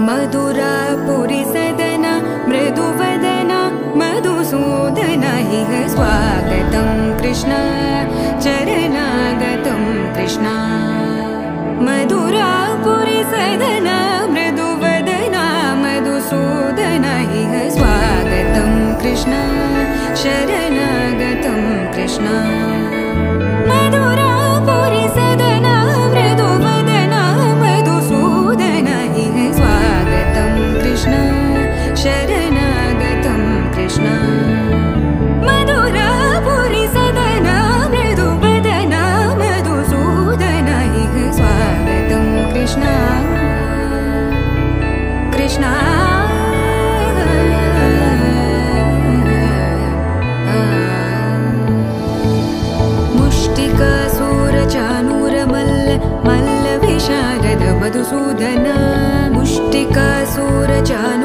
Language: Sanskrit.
मधुरापुरी सदना मृदुवदना मधुसूदन इह स्वागतं कृष्ण चरणागतं कृष्ण मधुरापुरी सदना मृदुवदना मधुसूदन इह स्वागतं कृष्ण शरणागतं कृष्ण मधुरापुरी सदना मृदुवदना मधुसूदन इह स्वागतं कृष्ण शरणागतं कृष्ण मधुरापुरी सदना मृदुवदना मधुसूदन इह स्वागतं कृष्ण कृष्ण मल्ल विशारद मधुसूदन मुष्टिकासुर चाणूर